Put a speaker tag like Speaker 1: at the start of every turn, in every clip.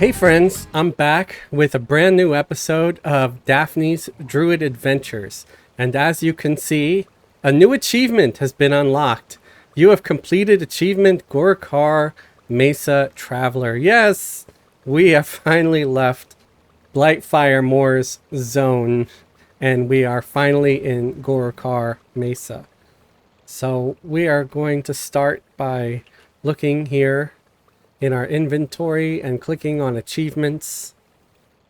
Speaker 1: Hey friends, I'm back with a brand new episode of Daphne's Druid Adventures. And as you can see, a new achievement has been unlocked. You have completed achievement Gorar Mesa Traveler. Yes, we have finally left Blightfire Moor's zone and we are finally in Gorar Mesa. So we are going to start by looking here in our inventory and clicking on achievements.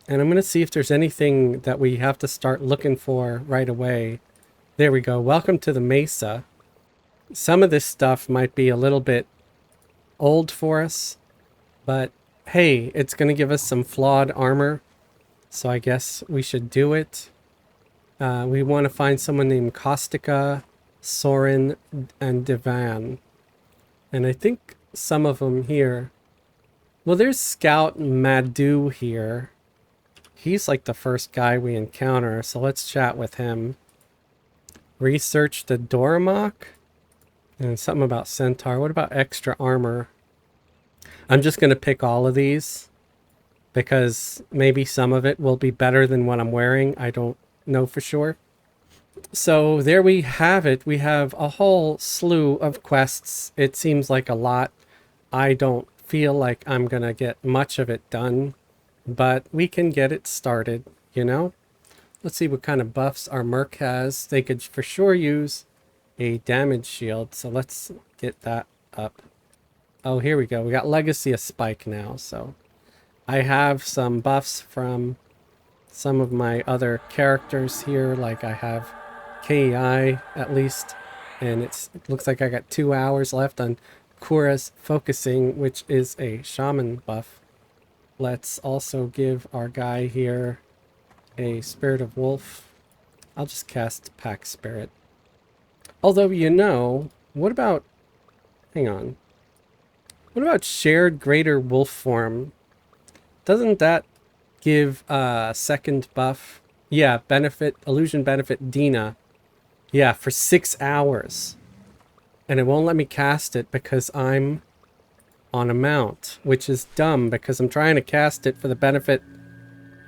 Speaker 1: And I'm going to see if there's anything that we have to start looking for right away. There we go. Welcome to the Mesa. Some of this stuff might be a little bit old for us, but hey, it's going to give us some flawed armor. So I guess we should do it. We want to find someone named Caustica, Soren, and Divan. And I think some of them here. Well, there's Scout Madhu here. He's like the first guy we encounter, so let's chat with him. Research the Doramok. And something about Centaur. What about extra armor? I'm just going to pick all of these because maybe some of it will be better than what I'm wearing. I don't know for sure. So there we have it. We have a whole slew of quests. It seems like a lot. I don't feel like I'm gonna get much of it done, but we can get it started, you know? Let's see what kind of buffs our merc has. They could for sure use a damage shield, so let's get that up. Oh, here we go. We got Legacy of Spike now, so I have some buffs from some of my other characters here, like I have KEI at least, and it looks like I got 2 hours left on Kura's Focusing, which is a shaman buff. Let's also give our guy here a Spirit of Wolf. I'll just cast Pack Spirit. Although, you know, what about... Hang on. What about Shared Greater Wolf Form? Doesn't that give a second buff? Yeah, benefit, illusion benefit Dina. Yeah, for 6 hours. And it won't let me cast it because I'm on a mount, which is dumb because I'm trying to cast it for the benefit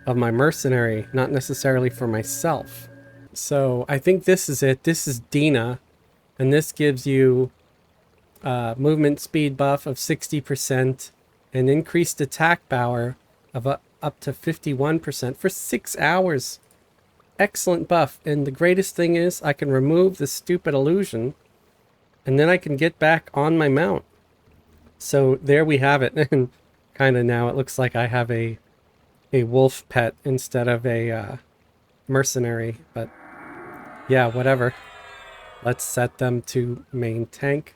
Speaker 1: of my mercenary, not necessarily for myself. So I think this is it. This is Dina, and this gives you movement speed buff of 60% and increased attack power of up to 51% for 6 hours. Excellent buff. And the greatest thing is I can remove the stupid illusion and then I can get back on my mount. So there we have it. And kind of now it looks like I have a wolf pet instead of a mercenary. But yeah, whatever. Let's set them to main tank.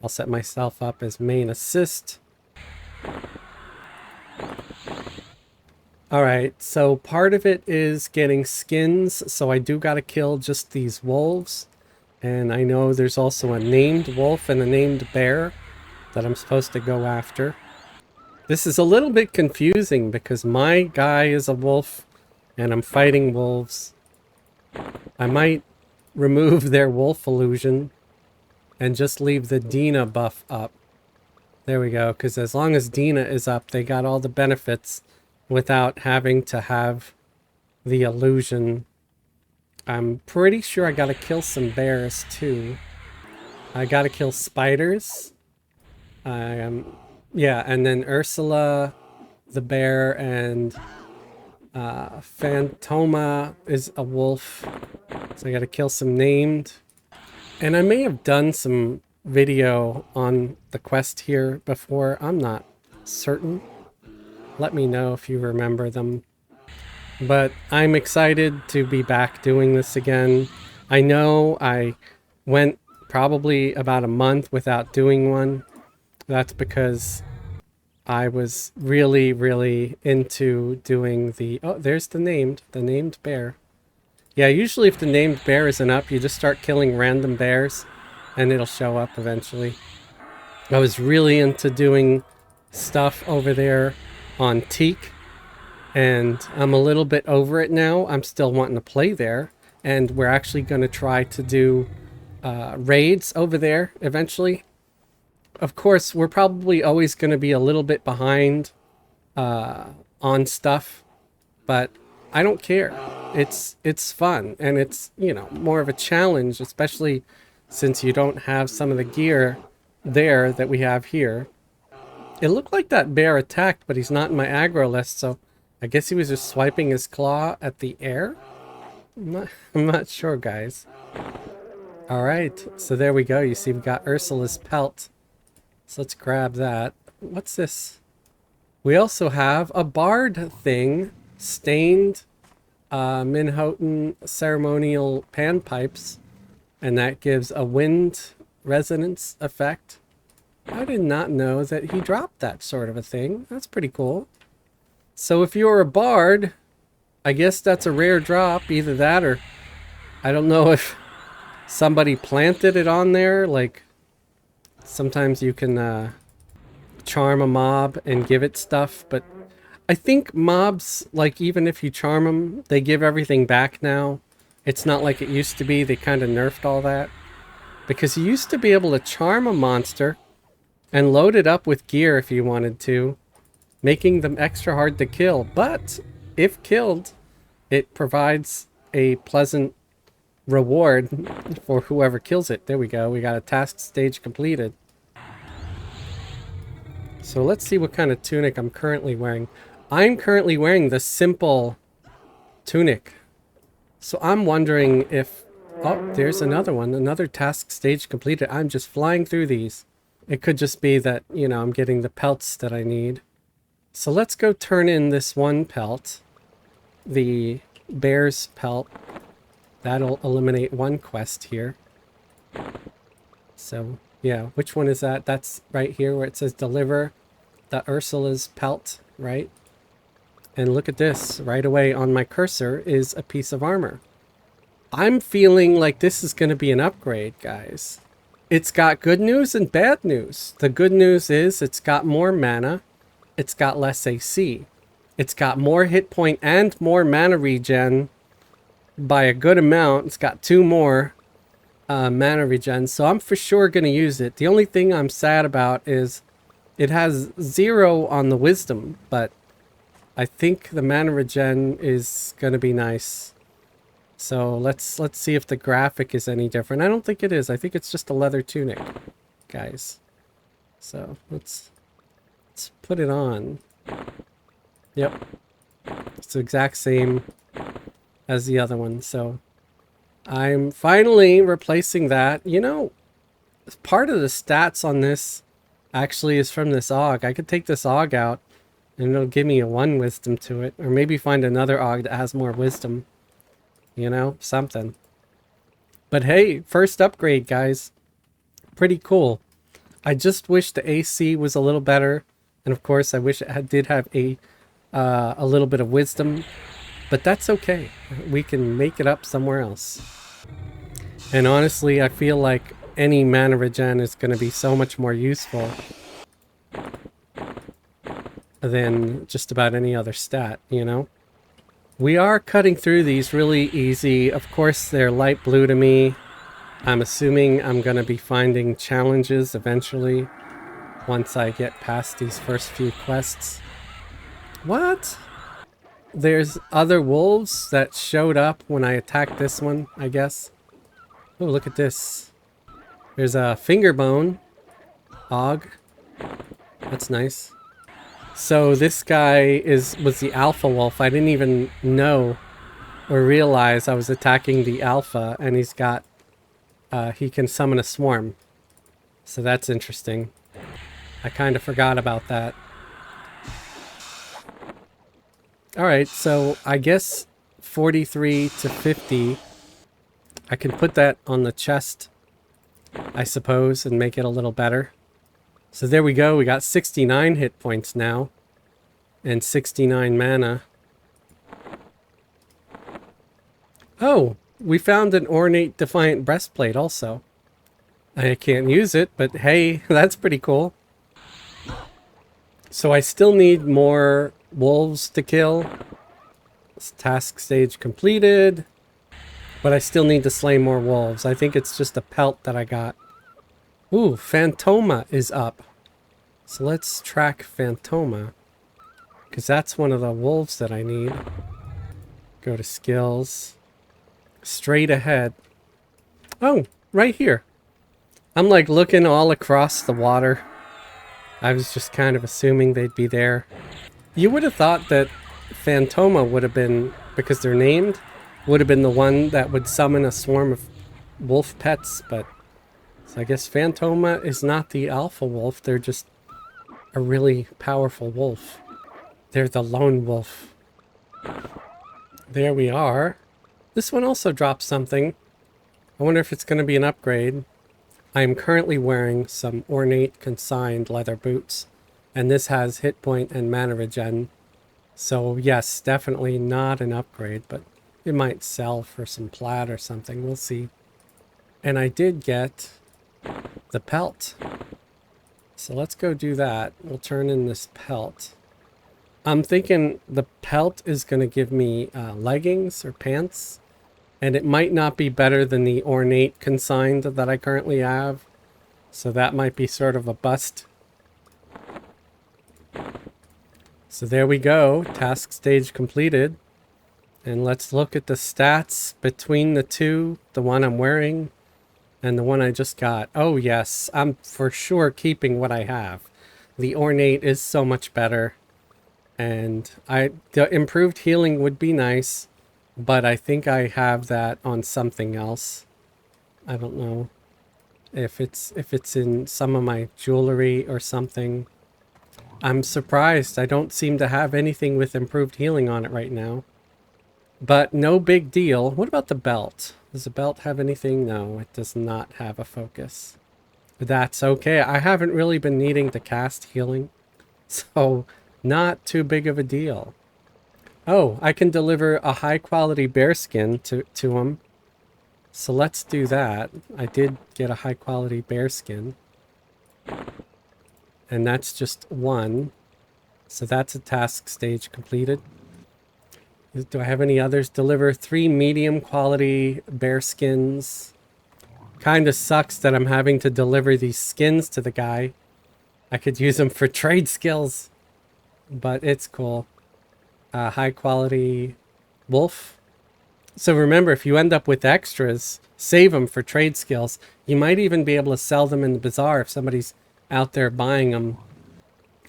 Speaker 1: I'll set myself up as main assist. Alright, so part of it is getting skins. So I do got to kill just these wolves. And I know there's also a named wolf and a named bear that I'm supposed to go after. This is a little bit confusing because my guy is a wolf and I'm fighting wolves. I might remove their wolf illusion and just leave the Dina buff up. There we go, because as long as Dina is up, they got all the benefits without having to have the illusion. I'm pretty sure I gotta kill some bears too. I gotta kill spiders. Yeah, and then Ursula, the bear, and Phantoma is a wolf. So I gotta kill some named. And I may have done some video on the quest here before. I'm not certain. Let me know if you remember them. But I'm excited to be back doing this again. I know I went probably about a month without doing one. That's because I was really, really into doing the... Oh, there's the named bear. Yeah, usually if the named bear isn't up, you just start killing random bears and it'll show up eventually. I was really into doing stuff over there on Teak. And I'm a little bit over it now. I'm still wanting to play there. And we're actually going to try to do raids over there eventually. Of course, we're probably always going to be a little bit behind on stuff, but I don't care. It's fun, and it's, you know, more of a challenge, especially since you don't have some of the gear there that we have here. It looked like that bear attacked, but he's not in my aggro list, so I guess he was just swiping his claw at the air? I'm not sure, guys. Alright, so there we go. You see we got Ursula's pelt. So let's grab that. What's this? We also have a bard thing. Stained Minhoten ceremonial panpipes. And that gives a wind resonance effect. I did not know that he dropped that sort of a thing. That's pretty cool. So if you're a bard, I guess that's a rare drop. Either that or I don't know if somebody planted it on there. Like sometimes you can charm a mob and give it stuff. But I think mobs, like even if you charm them, they give everything back now. It's not like it used to be. They kind of nerfed all that. Because you used to be able to charm a monster and load it up with gear if you wanted to, making them extra hard to kill. But if killed, it provides a pleasant reward for whoever kills it. There we go. We got a task stage completed. So let's see what kind of tunic I'm currently wearing. I'm currently wearing the simple tunic. So I'm wondering if... Oh, there's another one. Another task stage completed. I'm just flying through these. It could just be that, you know, I'm getting the pelts that I need. So let's go turn in this one pelt. The bear's pelt. That'll eliminate one quest here. So, yeah. Which one is that? That's right here where it says deliver the Ursula's pelt, right? And look at this. Right away on my cursor is a piece of armor. I'm feeling like this is going to be an upgrade, guys. It's got good news and bad news. The good news is it's got more mana. It's got less AC. It's got more hit point and more mana regen by a good amount. It's got 2 more mana regen. So I'm for sure going to use it. The only thing I'm sad about is it has 0 on the wisdom. But I think the mana regen is going to be nice. So let's see if the graphic is any different. I don't think it is. I think it's just a leather tunic, guys. So let's put it on. Yep. It's the exact same as the other one. So I'm finally replacing that. You know, part of the stats on this actually is from this AUG. I could take this AUG out and it'll give me a 1 wisdom to it. Or maybe find another AUG that has more wisdom. You know, something. But hey, first upgrade, guys. Pretty cool. I just wish the AC was a little better. And of course, I wish it did have a little bit of wisdom. But that's okay. We can make it up somewhere else. And honestly, I feel like any mana regen is going to be so much more useful than just about any other stat, you know? We are cutting through these really easy. Of course, they're light blue to me. I'm assuming I'm going to be finding challenges eventually once I get past these first few quests. What? There's other wolves that showed up when I attacked this one, I guess. Oh, look at this. There's a finger bone. AUG. That's nice. So this guy was the alpha wolf. I didn't even know or realize I was attacking the alpha, and he's got he can summon a swarm. So that's interesting. I kind of forgot about that. Alright, so I guess 43 to 50. I can put that on the chest, I suppose, and make it a little better. So there we go. We got 69 hit points now. And 69 mana. Oh, we found an ornate defiant breastplate also. I can't use it, but hey, that's pretty cool. So I still need more wolves to kill. This task stage completed. But I still need to slay more wolves. I think it's just a pelt that I got. Ooh, Phantoma is up. So let's track Phantoma. because that's one of the wolves that I need. Go to skills. Straight ahead. Oh, right here. I'm like looking all across the water. I was just kind of assuming they'd be there. You would have thought that Phantoma would have been, because they're named, would have been the one that would summon a swarm of wolf pets, but so I guess Phantoma is not the alpha wolf. They're just a really powerful wolf. They're the lone wolf. There we are. This one also drops something. I wonder if it's going to be an upgrade. I am currently wearing some ornate consigned leather boots, and this has hit point and mana regen. So yes, definitely not an upgrade, but it might sell for some plaid or something. We'll see. And I did get the pelt. So let's go do that. We'll turn in this pelt. I'm thinking the pelt is going to give me leggings or pants. And it might not be better than the ornate consigned that I currently have. So that might be sort of a bust. So there we go. Task stage completed. And let's look at the stats between the two. The one I'm wearing and the one I just got. Oh yes, I'm for sure keeping what I have. The ornate is so much better. And the improved healing would be nice. But I think I have that on something else. I don't know if it's in some of my jewelry or something. I'm surprised. I don't seem to have anything with improved healing on it right now. But no big deal. What about the belt? Does the belt have anything? No, it does not have a focus. That's okay. I haven't really been needing to cast healing. So not too big of a deal. Oh, I can deliver a high quality bear skin to him. So let's do that. I did get a high quality bear skin. And that's just one. So that's a task stage completed. Do I have any others? Deliver 3 medium quality bear skins. Kind of sucks that I'm having to deliver these skins to the guy. I could use them for trade skills. But it's cool. High quality wolf. So remember, if you end up with extras, save them for trade skills. You might even be able to sell them in the bazaar if somebody's out there buying them.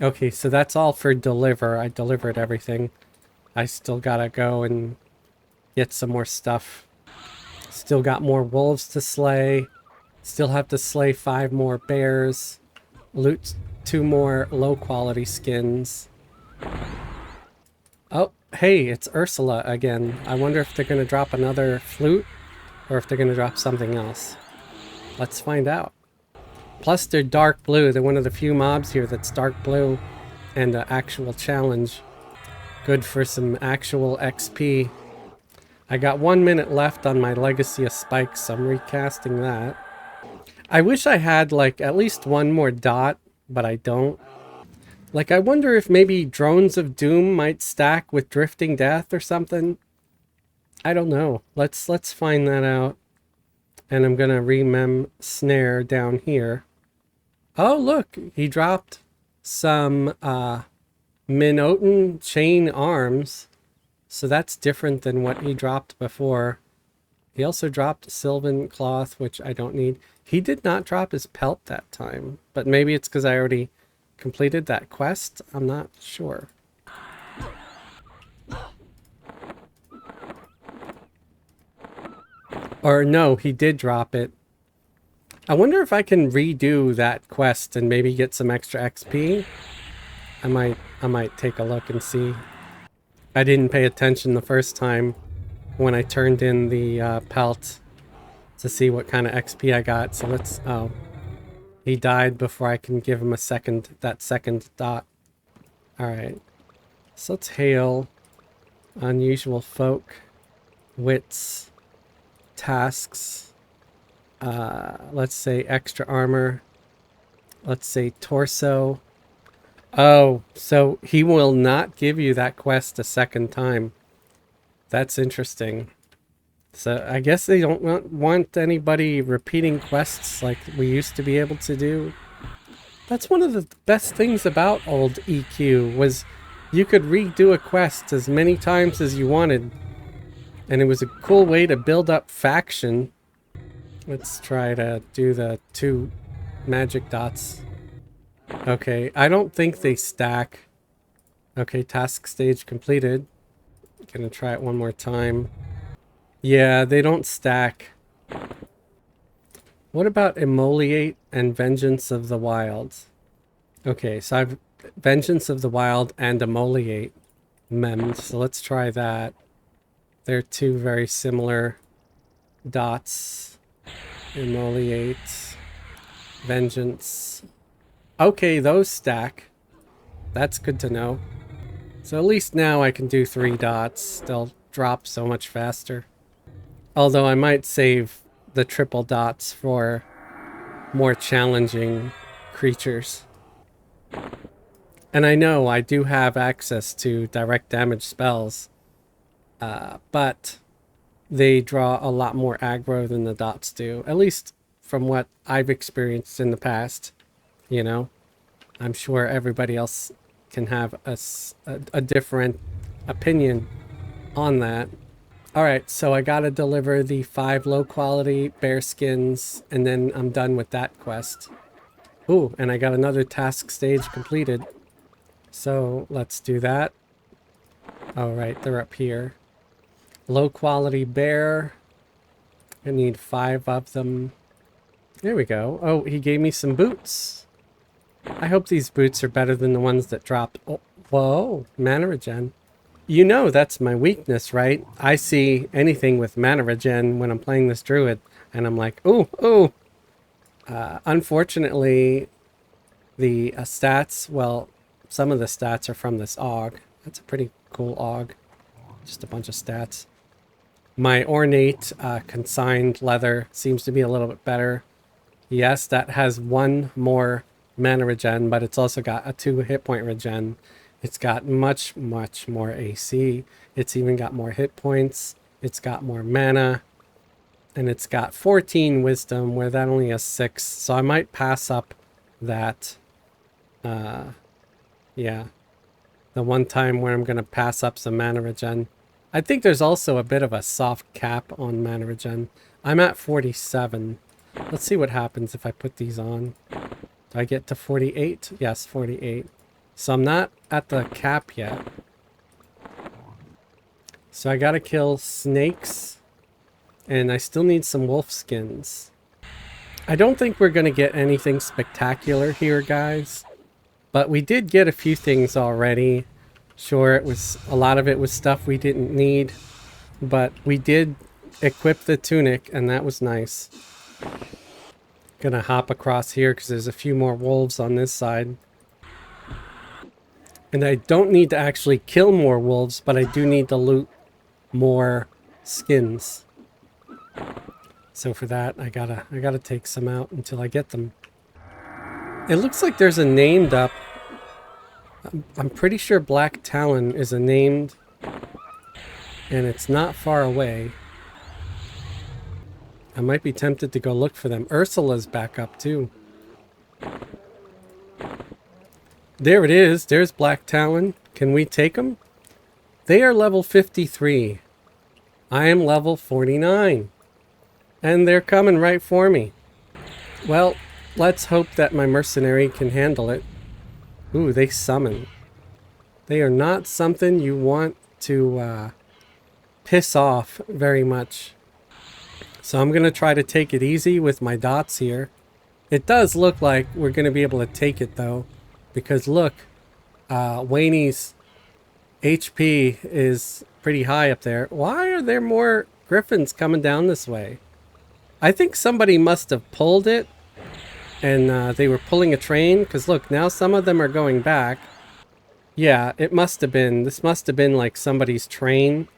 Speaker 1: Okay, so that's all for deliver. I delivered everything. I still gotta go and get some more stuff. Still got more wolves to slay. Still have to slay 5 more bears. Loot 2 more low quality skins. Oh, hey, it's Ursula again. I wonder if they're going to drop another flute or if they're going to drop something else. Let's find out. Plus, they're dark blue. They're one of the few mobs here that's dark blue and an actual challenge. Good for some actual XP. I got 1 minute left on my Legacy of Spikes, so I'm recasting that. I wish I had, like, at least one more dot, but I don't. Like, I wonder if maybe Drones of Doom might stack with Drifting Death or something. I don't know. Let's find that out. And I'm gonna remem snare down here. Oh, look! He dropped some Minotan chain arms. So that's different than what he dropped before. He also dropped Sylvan Cloth, which I don't need. He did not drop his pelt that time. But maybe it's because I already completed that quest? I'm not sure. Or no, he did drop it. I wonder if I can redo that quest and maybe get some extra XP. I might take a look and see. I didn't pay attention the first time when I turned in the pelt to see what kind of XP I got. So let's... Oh. He died before I can give him that second dot. Alright. So let's hail. Unusual folk. Wits. Tasks. Let's say extra armor. Let's say torso. Oh, so he will not give you that quest a second time. That's interesting. So I guess they don't want anybody repeating quests like we used to be able to do. That's one of the best things about old EQ was You could redo a quest as many times as you wanted. And it was a cool way to build up faction. Let's try to do the 2 magic dots. Okay, I don't think they stack. Okay, task stage completed. Gonna try it one more time. Yeah, they don't stack. What about Immolate and Vengeance of the Wild? Okay, so I've Vengeance of the Wild and Immolate memmed, so let's try that. They're 2 very similar dots. Immolate, Vengeance. Okay, those stack. That's good to know. So at least now I can do 3 dots. They'll drop so much faster. Although I might save the triple dots for more challenging creatures. And I know I do have access to direct damage spells, but they draw a lot more aggro than the dots do. At least from what I've experienced in the past, you know. I'm sure everybody else can have a different opinion on that. Alright, so I gotta deliver the 5 low quality bear skins, and then I'm done with that quest. Ooh, and I got another task stage completed. So let's do that. Alright, they're up here. Low quality bear. I need 5 of them. There we go. Oh, he gave me some boots. I hope these boots are better than the ones that dropped. Oh, whoa, mana regen. You know that's my weakness, right? I see anything with mana regen when I'm playing this druid, and I'm like, ooh, ooh. Unfortunately, the stats, well, some of the stats are from this AUG. That's a pretty cool AUG. Just a bunch of stats. My ornate consigned leather seems to be a little bit better. Yes, that has 1 more mana regen, but it's also got a 2 hit point regen. It's got much, much more AC. It's even got more hit points. It's got more mana. And it's got 14 wisdom, where that only has 6. So I might pass up that. Yeah. The one time where I'm going to pass up some mana regen. I think there's also a bit of a soft cap on mana regen. I'm at 47. Let's see what happens if I put these on. Do I get to 48? Yes, 48. So I'm not at the cap yet. So I gotta kill snakes. And I still need some wolf skins. I don't think we're gonna get anything spectacular here, guys. But we did get a few things already. Sure, it was a lot of it was stuff we didn't need. But we did equip the tunic, and that was nice. Gonna hop across here because there's a few more wolves on this side. And I don't need to actually kill more wolves, but I do need to loot more skins. So for that, I gotta take some out until I get them. It looks like there's a named up. I'm pretty sure Black Talon is a named, and it's not far away. I might be tempted to go look for them. Ursula's back up too. There it is. There's Black Talon. Can we take them? They are level 53. I am level 49. And they're coming right for me. Well, let's hope that my mercenary can handle it. Ooh, they summon. They are not something you want to piss off very much. So I'm going to try to take it easy with my dots here. It does look like we're going to be able to take it though. Because look, Wayne's HP is pretty high up there. Why are there more griffins coming down this way? I think somebody must have pulled it. And they were pulling a train. Because look, now some of them are going back. Yeah, it must have been. This must have been like somebody's train.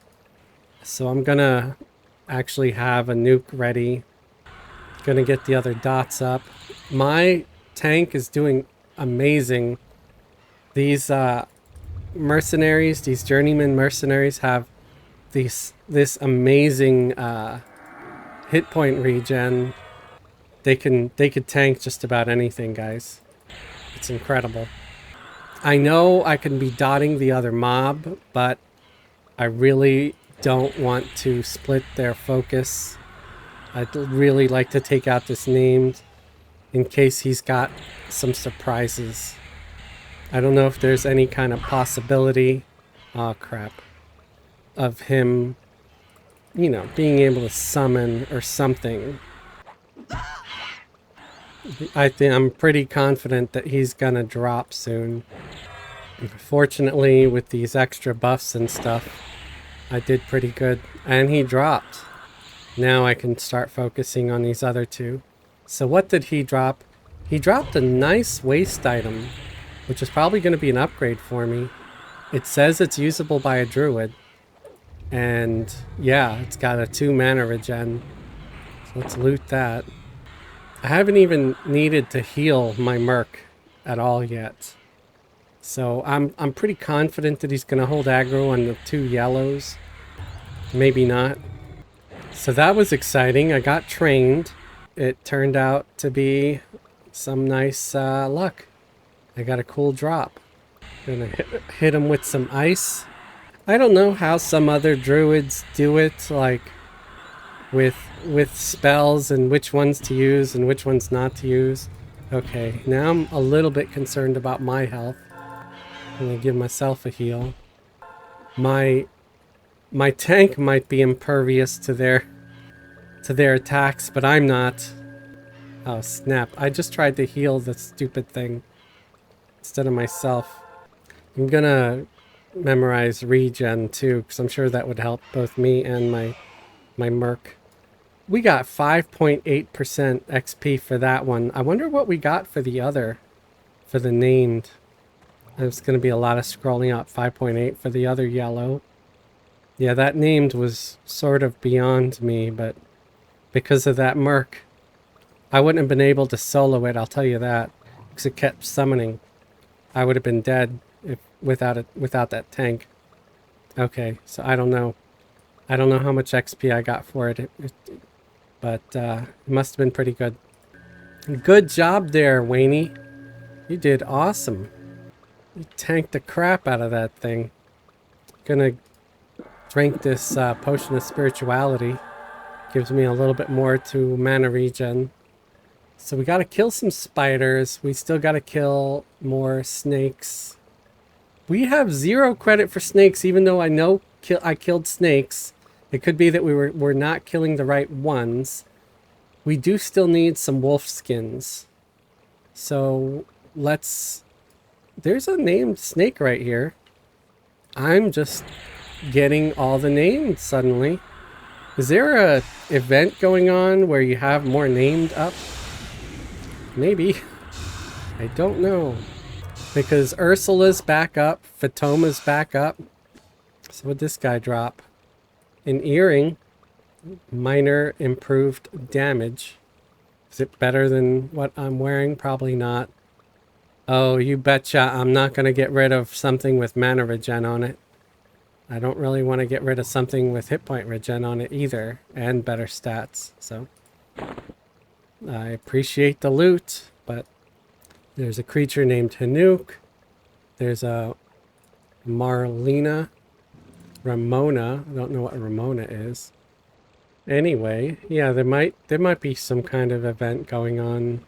Speaker 1: So I'm going to actually have a nuke ready. Going to get the other dots up. My tank is doing amazing. These mercenaries, these journeyman mercenaries have this amazing hit point regen. They could tank just about anything, guys. It's incredible. I know I can be dotting the other mob, but I really don't want to split their focus. I'd really like to take out this named in case he's got some surprises. I don't know if there's any kind of possibility, oh crap, of him, you know, being able to summon or something. I'm pretty confident that he's gonna drop soon. Fortunately, with these extra buffs and stuff, I did pretty good. And he dropped. Now I can start focusing on these other two. So what did he drop? He dropped a nice waste item, which is probably going to be an upgrade for me. It says it's usable by a druid. And yeah, it's got a 2 mana regen. So let's loot that. I haven't even needed to heal my merc at all yet. So I'm pretty confident that he's going to hold aggro on the 2 yellows. Maybe not. So that was exciting. I got trained. It turned out to be some nice luck. I got a cool drop. Gonna hit him with some ice. I don't know how some other druids do it, like with spells and which ones to use and which ones not to use. Okay, now I'm a little bit concerned about my health. I'm gonna give myself a heal. My tank might be impervious to their attacks, but I'm not. Oh snap, I just tried to heal the stupid thing instead of myself. I'm gonna memorize regen too, because I'm sure that would help both me and my merc. We got 5.8% XP for that one. I wonder what we got for the other, for the named. There's going to be a lot of scrolling up. 5.8 for the other yellow. Yeah, that named was sort of beyond me, but because of that merc, I wouldn't have been able to solo it, I'll tell you that, because it kept summoning. I would have been dead if without that tank. Okay, so I don't know. I don't know how much XP I got for it, but it must have been pretty good. Good job there, Wayne. You did awesome. You tanked the crap out of that thing. Gonna drink this potion of spirituality. Gives me a little bit more to mana regen. So we gotta kill some spiders. We still gotta kill more snakes. We have 0 credit for snakes, even though I know I killed snakes. It could be that we're not killing the right ones. We do still need some wolf skins. So let's... There's a named snake right here. I'm just getting all the names suddenly. Is there a event going on where you have more named up? Maybe. I don't know. Because Ursula's back up. Fatoma's back up. So what'd this guy drop? An earring. Minor improved damage. Is it better than what I'm wearing? Probably not. Oh, you betcha I'm not going to get rid of something with mana regen on it. I don't really want to get rid of something with hit point regen on it either. And better stats. So I appreciate the loot, but there's a creature named Hanuk. There's a Marlena. Ramona. I don't know what Ramona is. Anyway, yeah, there might be some kind of event going on.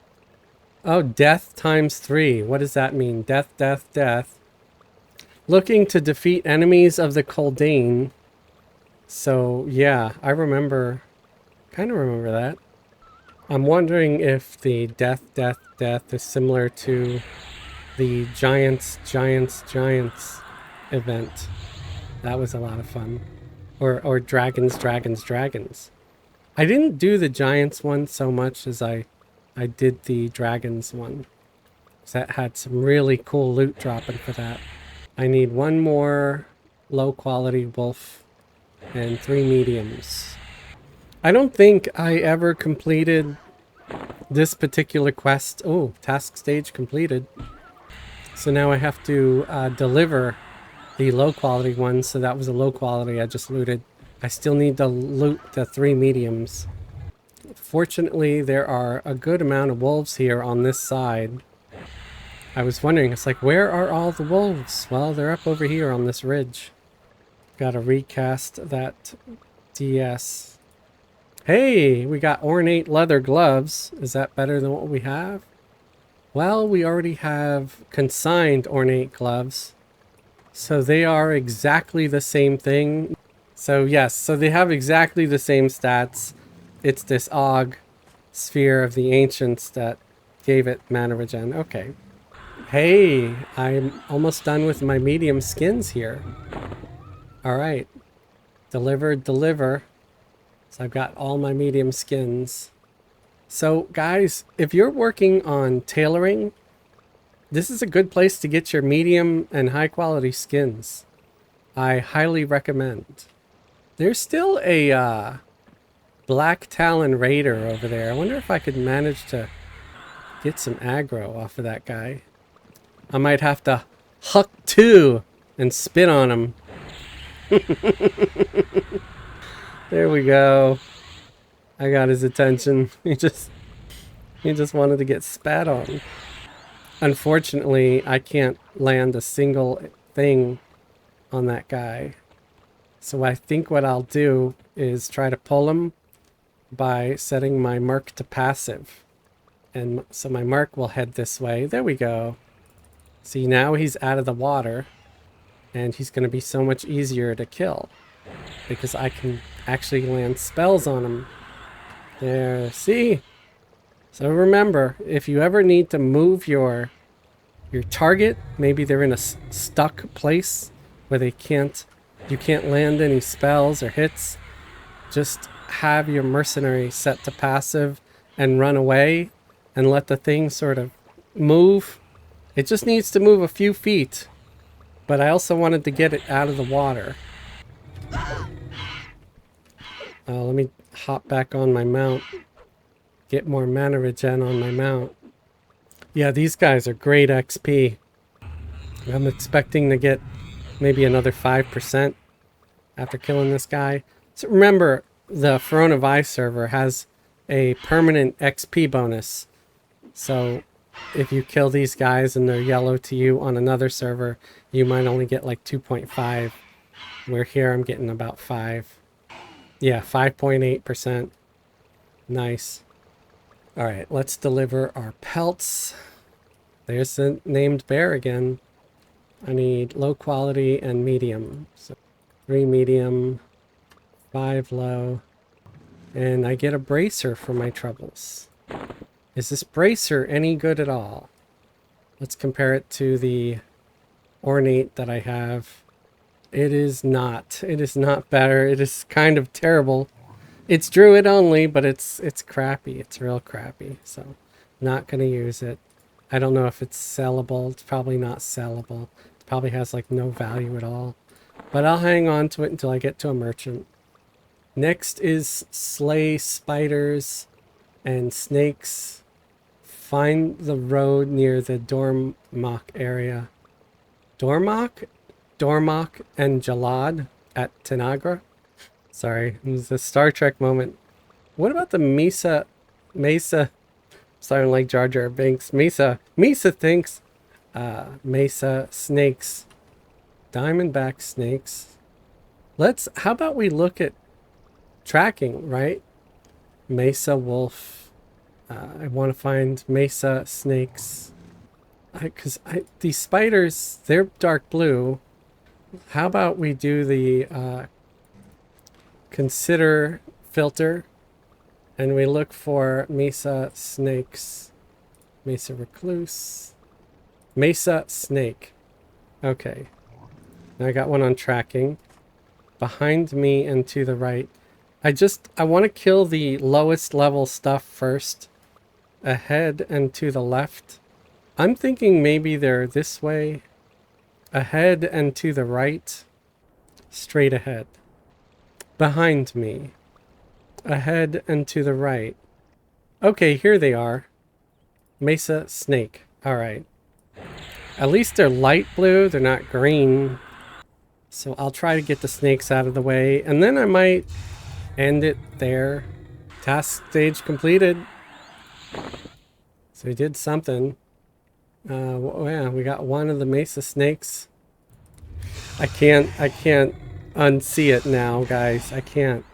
Speaker 1: Oh, death times 3. What does that mean? Death, death, death. Looking to defeat enemies of the Coldane. So, yeah, I remember... kind of remember that. I'm wondering if the death, death, death is similar to the Giants, Giants, Giants event. That was a lot of fun. Or Dragons, Dragons, Dragons. I didn't do the Giants one so much as I did the Dragons one. That had some really cool loot dropping for that. I need 1 more low quality wolf and 3 mediums. I don't think I ever completed this particular quest. Oh, task stage completed. So now I have to deliver the low quality one. So that was a low quality I just looted. I still need to loot the 3 mediums. Fortunately, there are a good amount of wolves here on this side. I was wondering, it's like, where are all the wolves? Well, they're up over here on this ridge. Gotta recast that DS. Hey, we got ornate leather gloves. Is that better than what we have? Well, we already have consigned ornate gloves. So they are exactly the same thing. So yes, so they have exactly the same stats. It's this Og sphere of the ancients that gave it mana regen. Okay. Hey, I'm almost done with my medium skins here. Alright. Deliver. So I've got all my medium skins. So guys, if you're working on tailoring, this is a good place to get your medium and high quality skins. I highly recommend. There's still a Black Talon Raider over there. I wonder if I could manage to get some aggro off of that guy. I might have to huck two and spit on him. There we go. I got his attention. He just wanted to get spat on. Unfortunately, I can't land a single thing on that guy. So I think what I'll do is try to pull him by setting my mark to passive. And so my mark will head this way. There we go. See, now he's out of the water. And he's going to be so much easier to kill. Because I can actually land spells on him. There, see? So remember, if you ever need to move your target, maybe they're in a stuck place where you can't land any spells or hits, just have your mercenary set to passive and run away and let the thing sort of move. It just needs to move a few feet, but I also wanted to get it out of the water. Let me hop back on my mount. Get more mana regen on my mount. Yeah, these guys are great XP. I'm expecting to get maybe another 5% after killing this guy. So remember, the Verona Vi server has a permanent XP bonus. So if you kill these guys and they're yellow to you on another server, you might only get like 2.5. Where here I'm getting about 5. Yeah, 5.8%. Nice. Alright, let's deliver our pelts. There's the named bear again. I need low quality and medium. So 3 medium, 5 low. And I get a bracer for my troubles. Is this bracer any good at all? Let's compare it to the ornate that I have. It is not. It is not better. It is kind of terrible. It's Druid only, but it's crappy. It's real crappy. So, not going to use it. I don't know if it's sellable. It's probably not sellable. It probably has like no value at all. But I'll hang on to it until I get to a merchant. Next is slay spiders and snakes. Find the road near the Dormok area. Dormok and Jalad at Tanagra. Sorry, it was a Star Trek moment. What about the Mesa, sounding like Jar Jar Binks. Mesa thinks, Mesa snakes, diamondback snakes. How about we look at tracking, right? Mesa wolf. I want to find Mesa snakes. Because these spiders, they're dark blue. How about we do the consider filter and we look for Mesa snakes. Mesa recluse. Mesa snake. Okay. Now I got one on tracking. Behind me and to the right. I want to kill the lowest level stuff first. Ahead and to the left. I'm thinking maybe they're this way. Ahead and to the right. Straight ahead. Behind me. Ahead and to the right. Okay, here they are. Mesa snake. Alright. At least they're light blue. They're not green. So I'll try to get the snakes out of the way. And then I might end it there. Task stage completed. So we did something. Yeah, we got one of the Mesa snakes. I can't unsee it now, guys. I can't.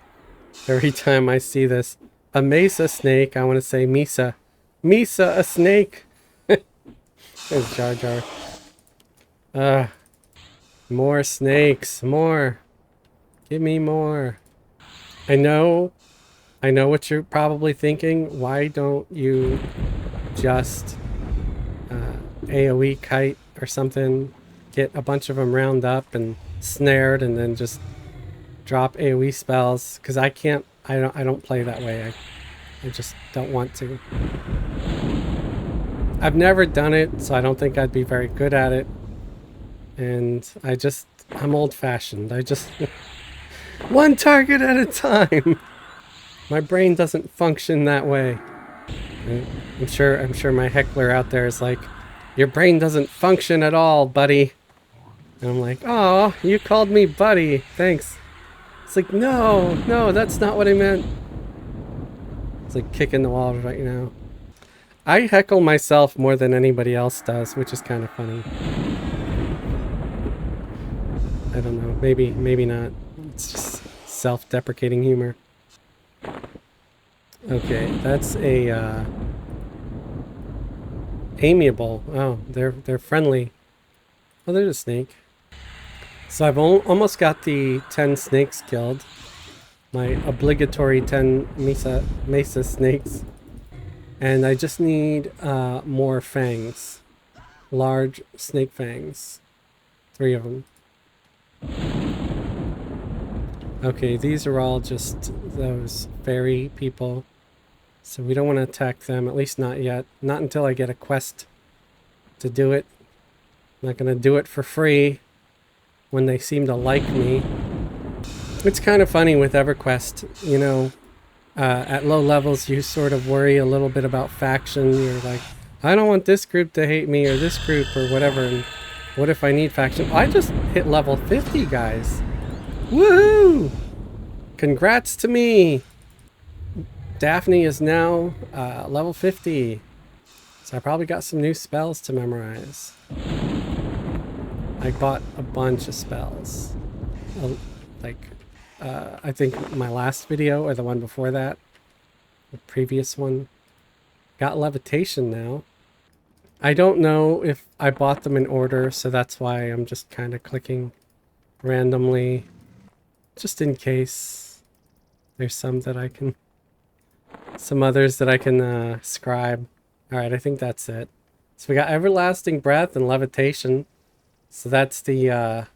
Speaker 1: Every time I see this, a Mesa snake, I want to say Mesa. Mesa, a snake. There's Jar Jar. More snakes, more. Give me more. I know what you're probably thinking. Why don't you just AoE kite or something, get a bunch of them round up and snared, and then just drop AoE spells? Because I don't play that way. I just don't want to. I've never done it, so I don't think I'd be very good at it. And I'm old-fashioned. I just one target at a time. My brain doesn't function that way. I'm sure my heckler out there is like, your brain doesn't function at all, buddy. And I'm like, oh, you called me buddy. Thanks. It's like, no, that's not what I meant. It's like kicking the wall right now. I heckle myself more than anybody else does, which is kind of funny. I don't know. Maybe not. It's just self-deprecating humor. Okay, that's a amiable. Oh, they're friendly. Oh, there's a snake. So I've almost got the 10 snakes killed. My obligatory 10 Mesa snakes. And I just need more fangs. Large snake fangs. 3 of them. Okay, these are all just those fairy people. So we don't want to attack them, at least not yet. Not until I get a quest to do it. I'm not going to do it for free when they seem to like me. It's kind of funny with Everquest, you know, at low levels you sort of worry a little bit about faction. You're like, I don't want this group to hate me or this group or whatever, and what if I need faction? I just hit level 50, guys. Woohoo! Congrats to me! Daphniey is now level 50. So I probably got some new spells to memorize. I bought a bunch of spells. I think my last video or the one before that. The previous one. Got levitation now. I don't know if I bought them in order, so that's why I'm just kind of clicking randomly. Just in case. There's some that I can... Some others that I can scribe. Alright, I think that's it. So we got Everlasting Breath and Levitation. So that's the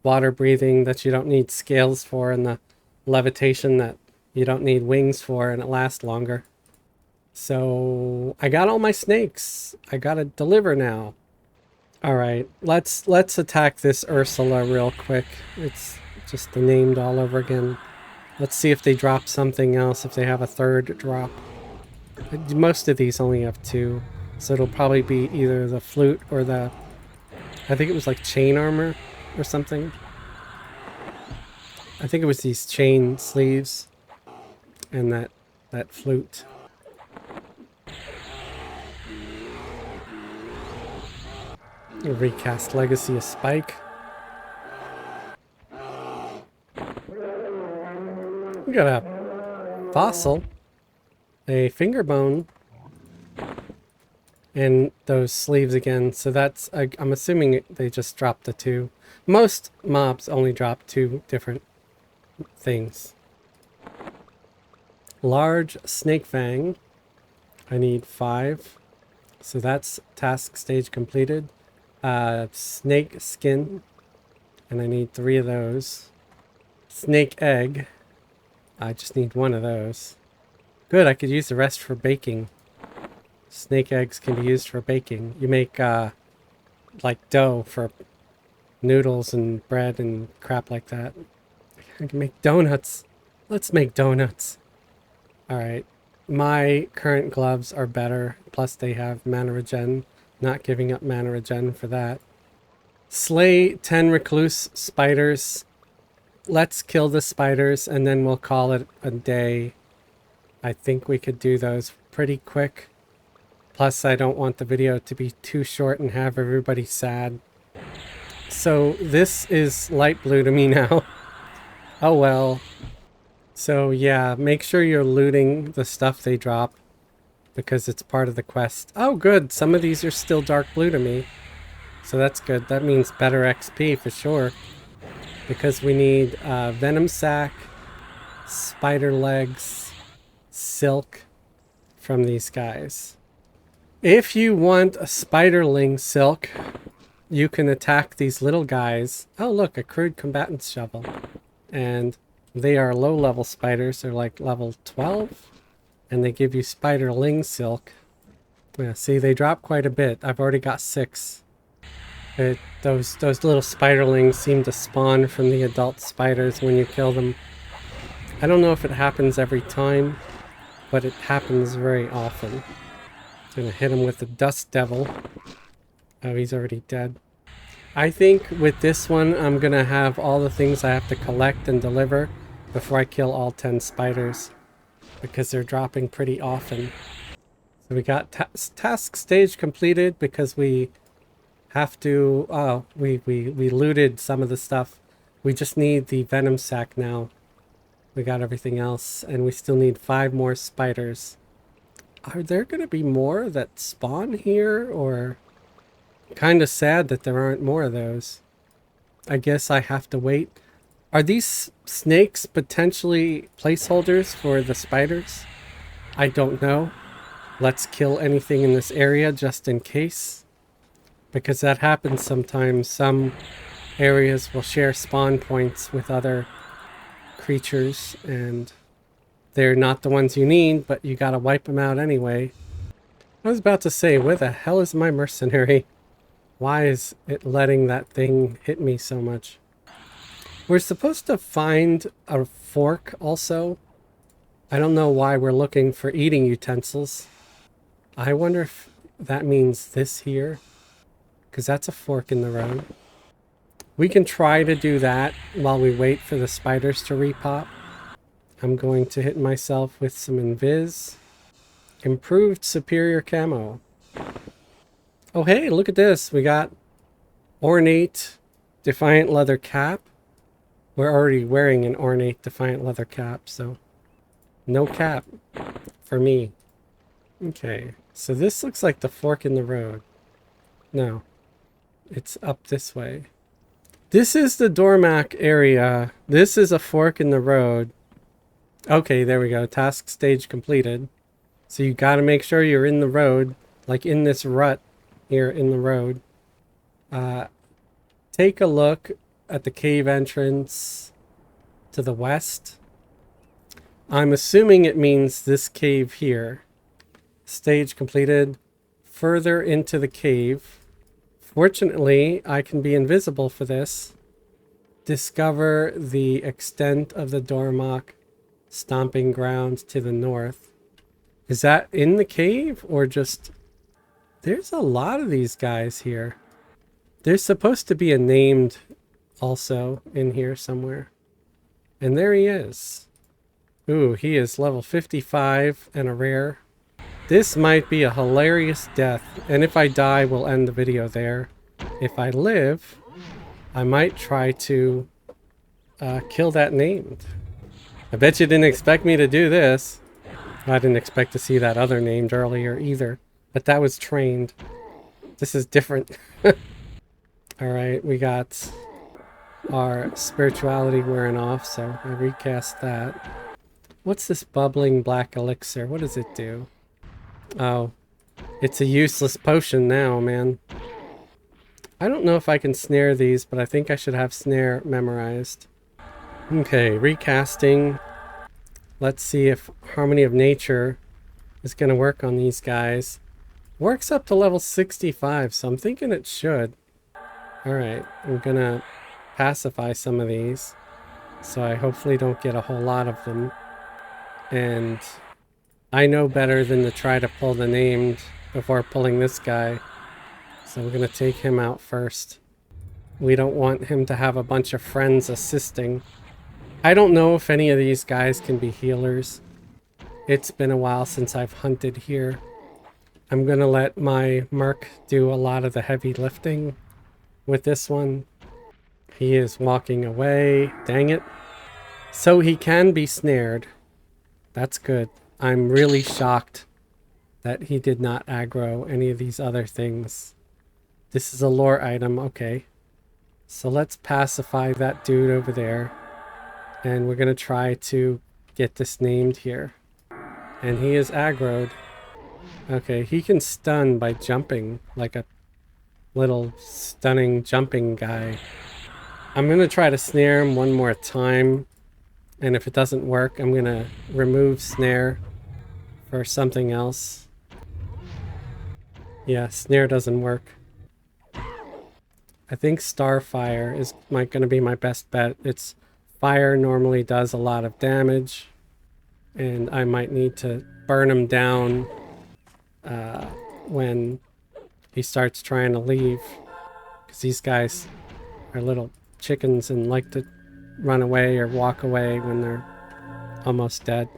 Speaker 1: water breathing that you don't need scales for, and the levitation that you don't need wings for, and it lasts longer. So I got all my snakes. I gotta deliver now. Alright, let's attack this Ursula real quick. It's just the named all over again. Let's see if they drop something else, if they have a third drop. Most of these only have 2, so it'll probably be either the flute or the... I think it was like chain armor or something. I think it was these chain sleeves and that flute. Recast Legacy of Spike. We got a fossil, a finger bone, and those sleeves again. So that's, I'm assuming they just dropped the 2. Most mobs only drop 2 different things. Large snake fang. I need 5. So that's task stage completed. Snake skin. And I need 3 of those. Snake egg. I just need 1 of those. Good, I could use the rest for baking. Snake eggs can be used for baking. You make, like dough for noodles and bread and crap like that. I can make donuts. Let's make donuts. Alright. My current gloves are better. Plus they have mana regen. Not giving up mana regen for that. Slay 10 recluse spiders. Let's kill the spiders and then we'll call it a day. I think we could do those pretty quick. Plus, I don't want the video to be too short and have everybody sad. So this is light blue to me now. Oh well. So yeah, make sure you're looting the stuff they drop, because it's part of the quest. Oh good, some of these are still dark blue to me. So that's good. That means better XP for sure. Because we need venom sac, spider legs, silk from these guys. If you want a spiderling silk, you can attack these little guys. Oh look, a crude combatant's shovel. And they are low level spiders. They're like level 12. And they give you spiderling silk. Yeah, see, they drop quite a bit. I've already got 6. Those little spiderlings seem to spawn from the adult spiders when you kill them. I don't know if it happens every time, but it happens very often. Gonna hit him with the dust devil. Oh, he's already dead. I think with this one, I'm gonna have all the things I have to collect and deliver before I kill all 10 spiders, because they're dropping pretty often. So we got task stage completed because we have to, we looted some of the stuff. We just need the venom sac now. We got everything else, and we still need 5 more spiders. Are there going to be more that spawn here, or... Kind of sad that there aren't more of those. I guess I have to wait. Are these snakes potentially placeholders for the spiders? I don't know. Let's kill anything in this area just in case. Because that happens sometimes. Some areas will share spawn points with other creatures, and they're not the ones you need, but you gotta wipe them out anyway. I was about to say, where the hell is my mercenary? Why is it letting that thing hit me so much? We're supposed to find a fork also. I don't know why we're looking for eating utensils. I wonder if that means this here, because that's a fork in the road. We can try to do that while we wait for the spiders to repop. I'm going to hit myself with some invis. Improved superior camo. Oh hey, look at this. We got ornate defiant leather cap. We're already wearing an ornate defiant leather cap, so no cap for me. Okay, so this looks like the fork in the road. No, it's up this way. This is the Dormac area. This is a fork in the road. Okay, there we go. Task stage completed. So you got to make sure you're in the road, like in this rut here in the road. Take a look at the cave entrance to the west. I'm assuming it means this cave here. Stage completed. Further into the cave. Fortunately, I can be invisible for this. Discover the extent of the Dormac stomping grounds to the north. Is that in the cave or just... There's a lot of these guys here. There's supposed to be a named also in here somewhere. And there he is. Ooh, he is level 55 and a rare. This might be a hilarious death. And if I die, we'll end the video there. If I live, I might try to kill that named. I bet you didn't expect me to do this. I didn't expect to see that other named earlier either. But that was trained. This is different. Alright, we got our spirituality wearing off, so I recast that. What's this bubbling black elixir? What does it do? Oh, it's a useless potion now, man. I don't know if I can snare these, but I think I should have snare memorized. Okay, recasting. Let's see if Harmony of Nature is going to work on these guys. Works up to level 65, so I'm thinking it should. Alright, I'm going to pacify some of these, so I hopefully don't get a whole lot of them. And I know better than to try to pull the named before pulling this guy. So we're going to take him out first. We don't want him to have a bunch of friends assisting. I don't know if any of these guys can be healers. It's been a while since I've hunted here. I'm gonna let my Merc do a lot of the heavy lifting with this one. He is walking away. Dang it. So he can be snared. That's good. I'm really shocked that he did not aggro any of these other things. This is a lore item. Okay. So let's pacify that dude over there. And we're going to try to get this named here. And he is aggroed. Okay, he can stun by jumping like a little stunning jumping guy. I'm going to try to snare him one more time. And if it doesn't work, I'm going to remove snare for something else. Yeah, snare doesn't work. I think Starfire is going to be my best bet. It's fire normally does a lot of damage. And I might need to burn him down when he starts trying to leave, because these guys are little chickens and like to run away or walk away when they're almost dead.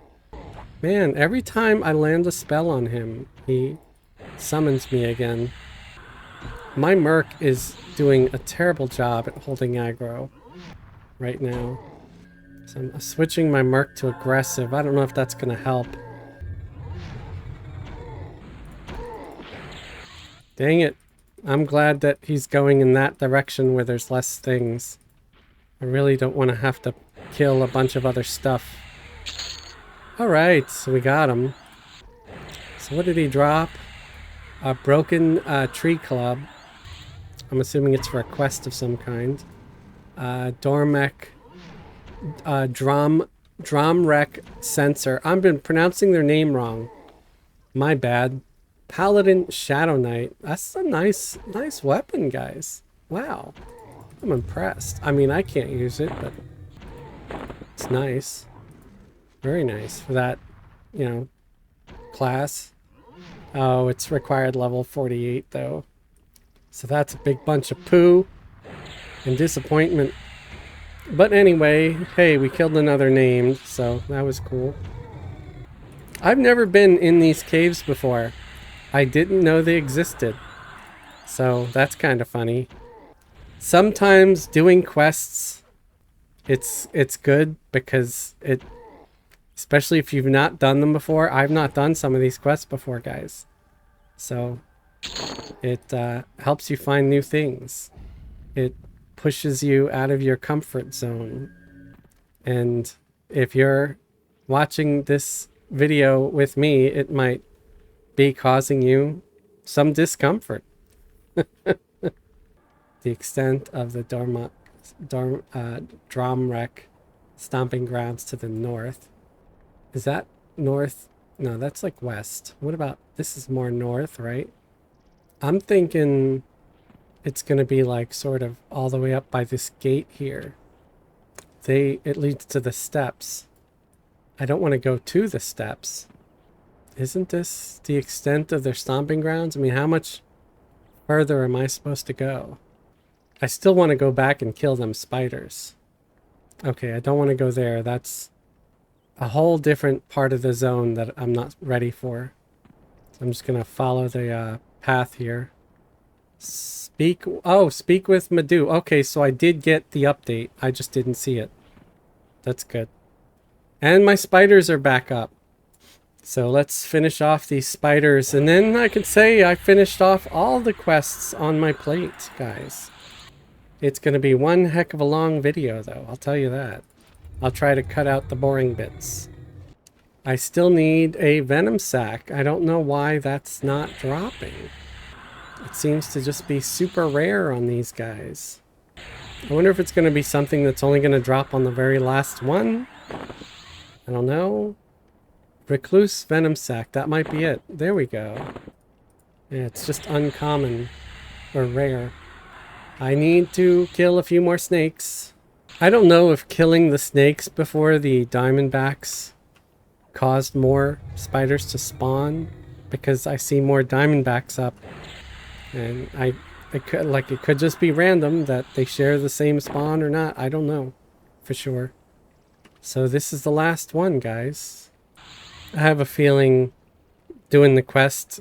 Speaker 1: Man, every time I land a spell on him, he summons me again. My Merc is doing a terrible job at holding aggro right now. So I'm switching my Merc to aggressive. I don't know if that's going to help. Dang it. I'm glad that he's going in that direction where there's less things. I really don't want to have to kill a bunch of other stuff. Alright, so we got him. So what did he drop? A broken tree club. I'm assuming it's for a quest of some kind. Dormek. Dromrek sensor. I've been pronouncing their name wrong. My bad. Paladin Shadow Knight. That's a nice weapon, guys. Wow. I'm impressed. I mean, I can't use it, but it's nice. Very nice for that, you know, class. Oh, it's required level 48, though. So that's a big bunch of poo and disappointment. But anyway, hey, we killed another named, so that was cool. I've never been in these caves before. I didn't know they existed. So that's kind of funny. Sometimes doing quests, it's good because especially if you've not done them before. I've not done some of these quests before, guys. So it helps you find new things. It pushes you out of your comfort zone. And if you're watching this video with me, it might be causing you some discomfort. The extent of the Dromrek stomping grounds to the north. Is that north? No, that's like west. What about, this is more north, right? I'm thinking it's going to be like sort of all the way up by this gate here. It leads to the steps. I don't want to go to the steps. Isn't this the extent of their stomping grounds? I mean, how much further am I supposed to go? I still want to go back and kill them spiders. Okay, I don't want to go there. That's a whole different part of the zone that I'm not ready for. So I'm just going to follow the path here. Speak with Madhu. Okay, so I did get the update. I just didn't see it. That's good. And my spiders are back up. So let's finish off these spiders, and then I can say I finished off all the quests on my plate, guys. It's going to be one heck of a long video, though. I'll tell you that. I'll try to cut out the boring bits. I still need a venom sac. I don't know why that's not dropping. It seems to just be super rare on these guys. I wonder if it's going to be something that's only going to drop on the very last one. I don't know. Recluse venom sac. That might be it. There we go. Yeah, it's just uncommon or rare. I need to kill a few more snakes. I don't know if killing the snakes before the diamondbacks caused more spiders to spawn, because I see more diamondbacks up, and it could just be random that they share the same spawn or not. I don't know for sure. So this is the last one, guys. I have a feeling doing the quest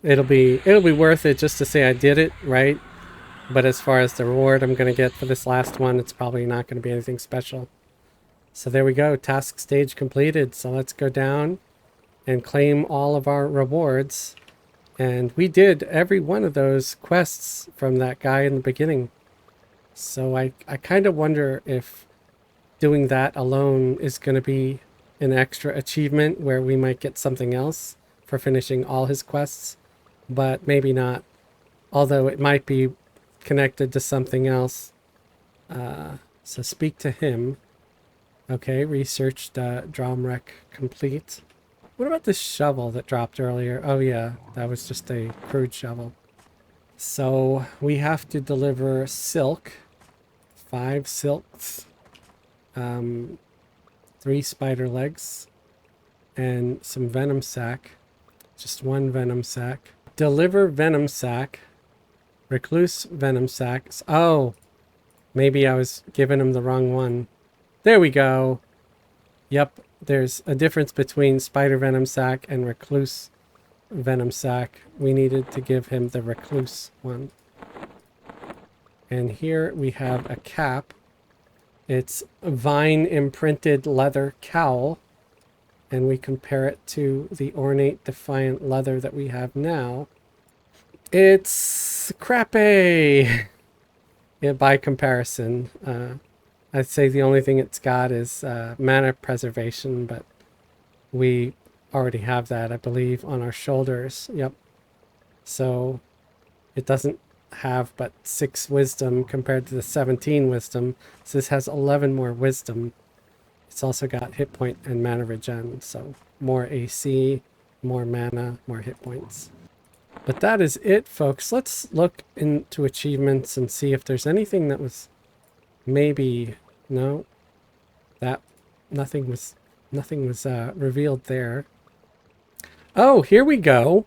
Speaker 1: it'll be worth it just to say I did it, right? But as far as the reward I'm gonna get for this last one, it's probably not gonna be anything special. So there we go, task stage completed. So let's go down and claim all of our rewards. And we did every one of those quests from that guy in the beginning. So I kind of wonder if doing that alone is going to be an extra achievement where we might get something else for finishing all his quests, but maybe not. Although it might be connected to something else. So speak to him. Okay, researched Drum Wreck complete. What about this shovel that dropped earlier? Oh yeah, that was just a crude shovel. So we have to deliver silk. 5 silks. 3 spider legs. And some venom sac. Just 1 venom sac. Deliver venom sac. Recluse venom sacs. Oh, maybe I was giving him the wrong one. There we go. Yep, there's a difference between spider venom sac and recluse venom sac. We needed to give him the recluse one. And here we have a cap. It's a vine imprinted leather cowl. And we compare it to the ornate defiant leather that we have now. It's crappy. Yeah, by comparison. I'd say the only thing it's got is mana preservation, but we already have that, I believe, on our shoulders. Yep. So it doesn't have but 6 wisdom compared to the 17 wisdom. So this has 11 more wisdom. It's also got hit point and mana regen. So more AC, more mana, more hit points. But that is it, folks. Let's look into achievements and see if there's anything that was maybe... No, that nothing was revealed there. Oh, here we go.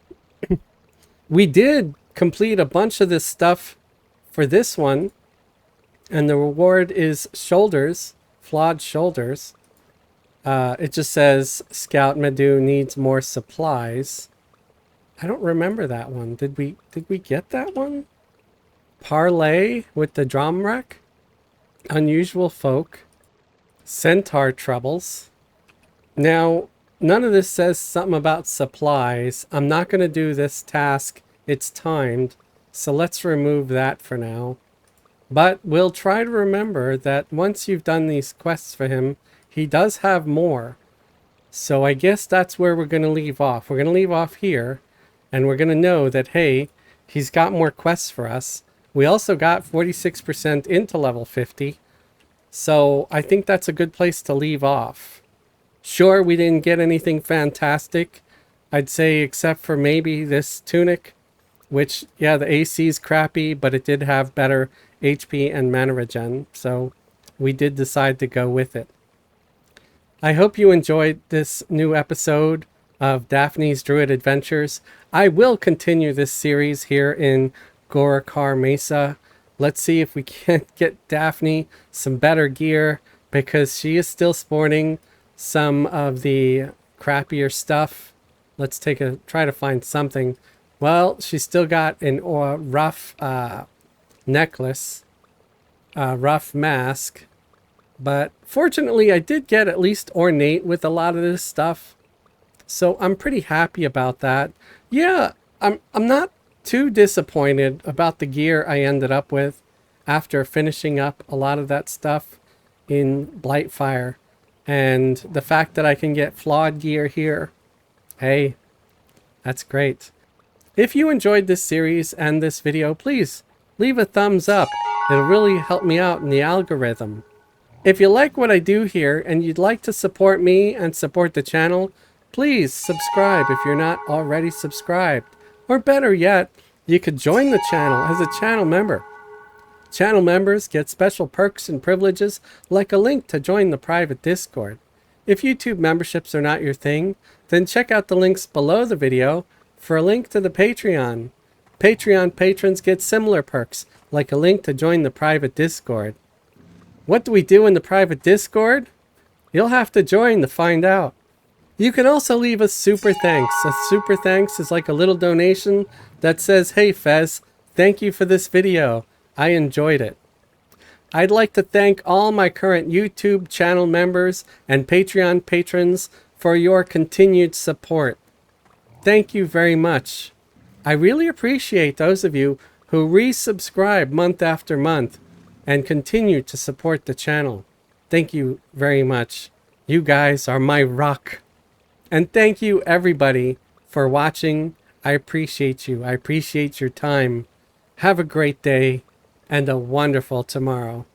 Speaker 1: We did complete a bunch of this stuff for this one, and the reward is shoulders, flawed shoulders. It just says Scout Medu needs more supplies. I don't remember that one. Did we get that one? Parlay with the drum wreck? Unusual folk. Centaur troubles. Now, none of this says something about supplies. I'm not going to do this task. It's timed. So let's remove that for now. But we'll try to remember that once you've done these quests for him, he does have more. So I guess that's where we're going to leave off. We're going to leave off here. And we're going to know that, hey, he's got more quests for us. We also got 46% into level 50. So I think that's a good place to leave off. Sure, we didn't get anything fantastic. I'd say except for maybe this tunic. Which, yeah, the AC is crappy, but it did have better HP and mana regen. So we did decide to go with it. I hope you enjoyed this new episode of Daphniey's Druid Adventures. I will continue this series here in Gorar Mesa. Let's see if we can't get Daphniey some better gear, because she is still sporting some of the crappier stuff. Let's try to find something. Well, she's still got an rough necklace, rough mask, but fortunately I did get at least ornate with a lot of this stuff. So I'm pretty happy about that. Yeah, I'm not too disappointed about the gear I ended up with after finishing up a lot of that stuff in Blightfire. And the fact that I can get flawed gear here, hey, that's great. If you enjoyed this series and this video, please leave a thumbs up. It'll really help me out in the algorithm. If you like what I do here and you'd like to support me and support the channel, please subscribe if you're not already subscribed. Or better yet, you could join the channel as a channel member. Channel members get special perks and privileges, like a link to join the private Discord. If YouTube memberships are not your thing, then check out the links below the video for a link to the Patreon. Patreon patrons get similar perks, like a link to join the private Discord. What do we do in the private Discord? You'll have to join to find out. You can also leave a super thanks. A super thanks is like a little donation that says, hey Fez, thank you for this video. I enjoyed it. I'd like to thank all my current YouTube channel members and Patreon patrons for your continued support. Thank you very much. I really appreciate those of you who resubscribe month after month and continue to support the channel. Thank you very much. You guys are my rock. And thank you everybody for watching. I appreciate you. I appreciate your time. Have a great day and a wonderful tomorrow.